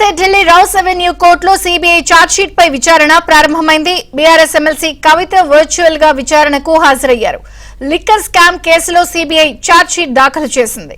అయితే Delhi rows avenue కోర్టులో CBI chargesheet పై విచారణ ప్రారంభమైంది. బీఆర్ఎస్ ఎమ్మెల్సీ కవిత వర్చువల్ గా విచారణకు హాజరయ్యారు. లిక్కర్ స్కామ్ కేసులో సిబిఐ ఛార్జ్షీట్ దాఖలు చేసింది.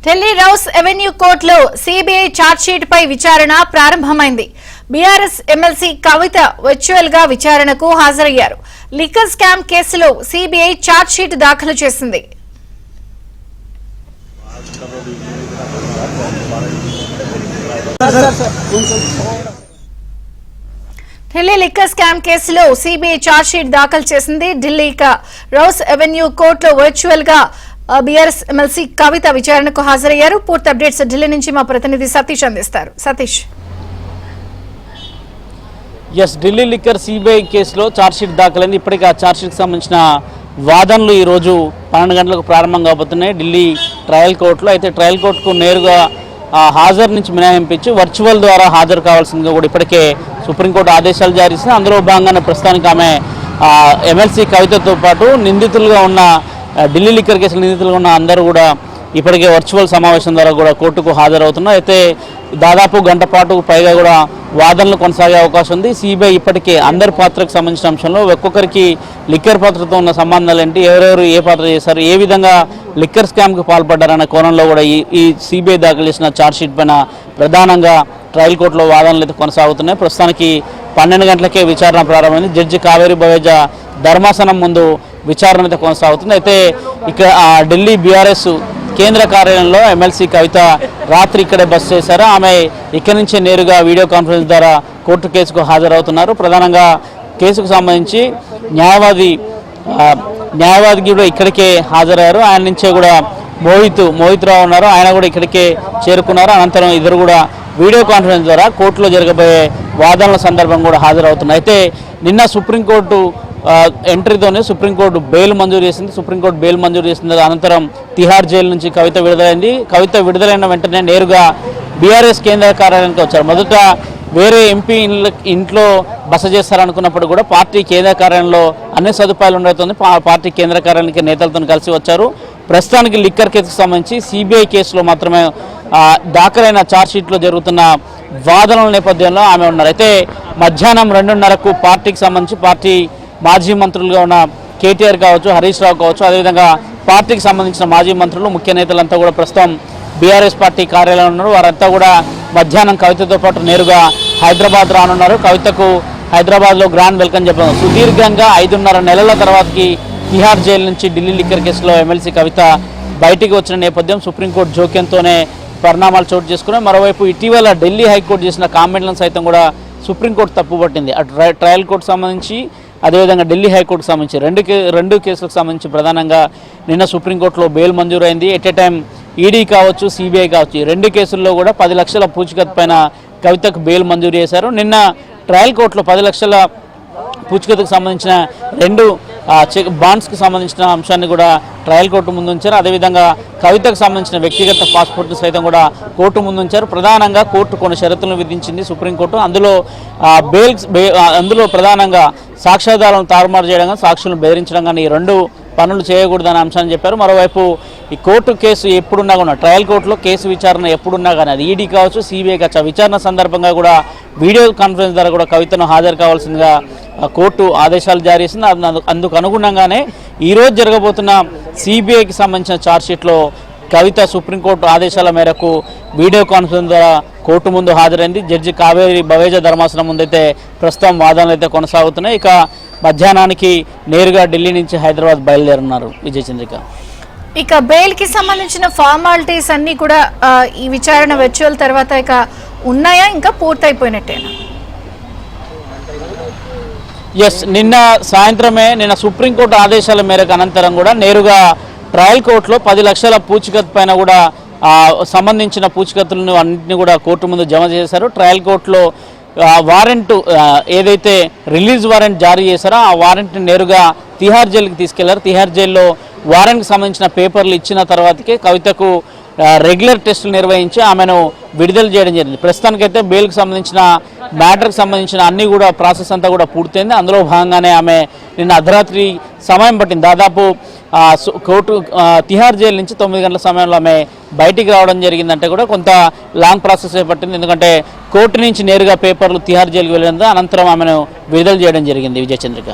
ఢిల్లీ రౌస్ అవెన్యూ కోర్టులో సిబిఐ ఛార్జ్షీట్ పై విచారణ ప్రారంభమైంది. బీఆర్ఎస్ ఎమ్మెల్సీ కవిత వర్చువల్ గా విచారణకు హాజరయ్యారు. లిక్కర్ స్కామ్ కేసులో సిబిఐ ఛార్జ్షీట్ దాఖలు చేసింది. ఢిల్లీ లిక్కర్ స్కామ్ కేసులో సిబిఐ ఛార్జ్షీట్ దాఖలు చేసింది. ఢిల్లీ రౌస్ అవెన్యూ కోర్టులో వర్చువల్ గా బీఆర్ఎస్ ఎమ్మెల్సీ కవిత విచారణకు హాజరయ్యారు. పూర్తి అప్డేట్స్ ఢిల్లీ నుంచి మా ప్రతినిధి సతీష్ అందిస్తారు. సతీష్. ఢిల్లీ లిక్కర్ సిబిఐ కేసులో ఛార్జ్షీట్ దాఖలైంది. ఇప్పటికీ ఆ ఛార్జ్షీట్కి సంబంధించిన వాదనలు ఈరోజు 12 గంటలకు ప్రారంభం కాబోతున్నాయి ఢిల్లీ ట్రయల్ కోర్టులో. అయితే ట్రయల్ కోర్టుకు నేరుగా హాజరు నుంచి మినహాయింపించి వర్చువల్ ద్వారా హాజరు కావాల్సిందిగా కూడా ఇప్పటికే సుప్రీంకోర్టు ఆదేశాలు జారీ చేసింది. అందులో భాగంగానే ప్రస్తుతానికి ఆమె ఎమ్మెల్సీ కవితతో పాటు నిందితులుగా ఉన్న ఢిల్లీ లిక్కర్ కేసులో నిందితులుగా ఉన్న అందరూ కూడా ఇప్పటికే వర్చువల్ సమావేశం ద్వారా కూడా కోర్టుకు హాజరవుతున్నారు. అయితే దాదాపు గంట పాటు పైగా కూడా వాదనలు కొనసాగే అవకాశం ఉంది. సిబిఐ ఇప్పటికే అందరి పాత్రకు సంబంధించిన అంశంలో ఒక్కొక్కరికి లిక్కర్ పాత్రతో ఉన్న సంబంధాలు ఏంటి, ఎవరెవరు ఏ పాత్ర చేశారు, ఏ విధంగా లిక్కర్ స్కామ్కి పాల్పడ్డారన్న కోణంలో కూడా ఈ సిబిఐ దాఖలు చేసిన ఛార్జ్షీట్ పైన ప్రధానంగా ట్రయల్ కోర్టులో వాదనలు అయితే కొనసాగుతున్నాయి. ప్రస్తుతానికి 12 గంటలకే విచారణ ప్రారంభమైంది. జడ్జి కావేరి బవేజా ధర్మాసనం ముందు విచారణ అయితే కొనసాగుతుంది. అయితే ఇక్కడ ఢిల్లీ బీఆర్ఎస్ కేంద్ర కార్యాలయంలో ఎమ్మెల్సీ కవిత రాత్రి ఇక్కడే బస చేశారు. ఆమె ఇక్కడి నుంచే నేరుగా వీడియో కాన్ఫరెన్స్ ద్వారా కోర్టు కేసుకు హాజరవుతున్నారు. ప్రధానంగా కేసుకు సంబంధించి న్యాయవాది కూడా ఇక్కడికే హాజరయ్యారు. ఆయన నుంచే కూడా మోహిత్ రావు ఉన్నారు, ఆయన కూడా ఇక్కడికే చేరుకున్నారు. అనంతరం ఇద్దరు కూడా వీడియో కాన్ఫరెన్స్ ద్వారా కోర్టులో జరగబోయే వాదనల సందర్భం కూడా హాజరవుతున్నారు. అయితే నిన్న సుప్రీంకోర్టు ఎంట్రీతోనే సుప్రీంకోర్టు బెయిల్ మంజూరు చేసింది. సుప్రీంకోర్టు బెయిల్ మంజూరు చేసింది. అనంతరం తిహార్ జైలు నుంచి కవిత విడుదలైంది. కవిత విడుదలైన వెంటనే నేరుగా బీఆర్ఎస్ కేంద్ర కార్యాలయానికి వచ్చారు. మొదట వేరే ఎంపీ ఇంట్లో బస చేస్తారనుకున్నప్పుడు కూడా పార్టీ కేంద్ర కార్యాలయంలో అన్ని సదుపాయాలు ఉండవుతుంది. పార్టీ కేంద్ర కార్యాలయానికి నేతలతో కలిసి వచ్చారు. ప్రస్తుతానికి లిక్కర్ కేసుకు సంబంధించి సిబిఐ కేసులో మాత్రమే దాఖలైన ఛార్జ్షీట్లో జరుగుతున్న వాదనల నేపథ్యంలో ఆమె ఉన్నారు. అయితే మధ్యాహ్నం 2:30కు పార్టీకి సంబంధించి పార్టీ మాజీ మంత్రులుగా ఉన్న కేటీఆర్ కావచ్చు, హరీష్ రావు కావచ్చు, అదేవిధంగా పార్టీకి సంబంధించిన మాజీ మంత్రులు ముఖ్య నేతలంతా కూడా ప్రస్తుతం బీఆర్ఎస్ పార్టీ కార్యాలయంలో ఉన్నారు. వారంతా కూడా మధ్యాహ్నం కవితతో పాటు నేరుగా హైదరాబాద్ రానున్నారు. కవితకు హైదరాబాద్లో గ్రాండ్ వెల్కమ్ చెప్పారు. సుదీర్ఘంగా 5.5 నెలల తర్వాతకి తిహార్ జైలు నుంచి ఢిల్లీ లిక్కర్ కేసులో ఎమ్మెల్సీ కవిత బయటికి వచ్చిన నేపథ్యం సుప్రీంకోర్టు జోక్యంతోనే పరిణామాలు చోటు చేసుకున్నాయి. మరోవైపు ఇటీవల ఢిల్లీ హైకోర్టు చేసిన కామెంట్లను సైతం కూడా సుప్రీంకోర్టు తప్పుపట్టింది. అటు ట్రయల్ కోర్టు సంబంధించి అదేవిధంగా ఢిల్లీ హైకోర్టుకు సంబంధించి రెండు కేసులకు సంబంధించి ప్రధానంగా నిన్న సుప్రీంకోర్టులో బెయిల్ మంజూరైంది. ఎట్ ఏ టైం ఈడీ కావచ్చు, సిబిఐ కావచ్చు, ఈ 2 కేసుల్లో కూడా 10 లక్షల పూచికత్తు పైన కవితకు బెయిల్ మంజూరు చేశారు. నిన్న ట్రయల్ కోర్టులో 10 లక్షల పూచికత్తుకు సంబంధించిన 2 బాండ్స్కి సంబంధించిన అంశాన్ని కూడా ట్రయల్ కోర్టు ముందుంచారు. అదేవిధంగా కవితకు సంబంధించిన వ్యక్తిగత పాస్పోర్ట్ను సైతం కూడా కోర్టు ముందుంచారు. ప్రధానంగా కోర్టు కొన్ని షరతులను విధించింది సుప్రీంకోర్టు. అందులో ప్రధానంగా సాక్ష్యాధారాలను తారుమారు చేయడం కానీ, సాక్షులను బెదిరించడం కానీ, ఈ 2 పనులు చేయకూడదనే అంశాన్ని చెప్పారు. మరోవైపు ఈ కోర్టు కేసు ఎప్పుడున్నా కూడా ట్రయల్ కోర్టులో కేసు విచారణ ఎప్పుడున్నా కానీ అది ఈడీ కావచ్చు, సిబిఐ కావచ్చు, విచారణ సందర్భంగా కూడా వీడియో కాన్ఫరెన్స్ ద్వారా కూడా కవితను హాజరు కావాల్సిందిగా కోర్టు ఆదేశాలు జారీ చేసింది. అందుకు అనుగుణంగానే ఈరోజు జరగబోతున్న సిబిఐకి సంబంధించిన ఛార్జ్షీట్లో కవిత సుప్రీంకోర్టు ఆదేశాల మేరకు వీడియో కాన్ఫరెన్స్ ద్వారా కోర్టు ముందు హాజరైంది. జడ్జి కావేరి బవేజా ధర్మాసనం ముందైతే ప్రస్తుతం వాదనలు అయితే కొనసాగుతున్నాయి. ఇక మధ్యాహ్నానికి నేరుగా ఢిల్లీ నుంచి హైదరాబాద్ బయలుదేరున్నారు విజయ చంద్రిక. ఇక బెయిల్ కి సంబంధించిన ఫార్మాలిటీస్ అన్ని కూడా ఈ విచారణ వర్చువల్ తర్వాత ఇక ఉన్నాయా, ఇంకా పూర్తయిపోయినట్టేనా? ఎస్, నిన్న సాయంత్రమే సుప్రీంకోర్టు ఆదేశాల మేరకు అనంతరం కూడా నేరుగా ట్రయల్ కోర్టులో 10 లక్షల పూచికత్తు పైన కూడా సంబంధించిన పూచికత్తులను అన్నింటినీ కూడా కోర్టు ముందు జమ చేశారు. ట్రయల్ కోర్టులో వారెంట్ ఏదైతే రిలీజ్ వారెంట్ జారీ చేశారో ఆ వారెంట్ని నేరుగా తిహార్ జైలుకి తీసుకెళ్లారు. తిహార్ జైల్లో వారెంట్కి సంబంధించిన పేపర్లు ఇచ్చిన తర్వాతకే కవితకు రెగ్యులర్ టెస్టులు నిర్వహించి ఆమెను విడుదల చేయడం జరిగింది. ప్రస్తుతానికైతే బెయిల్కి సంబంధించిన మ్యాటర్కి సంబంధించిన అన్ని కూడా ప్రాసెస్ అంతా కూడా పూర్తయింది. అందులో భాగంగానే ఆమె నిన్న అర్ధరాత్రి సమయం పట్టింది. దాదాపు కోర్టు తిహార్ జైలు నుంచి 9 గంటల సమయంలో ఆమె బయటికి రావడం జరిగిందంటే కూడా కొంత లాంగ్ ప్రాసెస్ పట్టింది. ఎందుకంటే కోర్టు నుంచి నేరుగా పేపర్లు తిహార్ జైలుకి వెళ్ళినందుకు అనంతరం ఆమెను విడుదల చేయడం జరిగింది. విజయ చంద్రిక.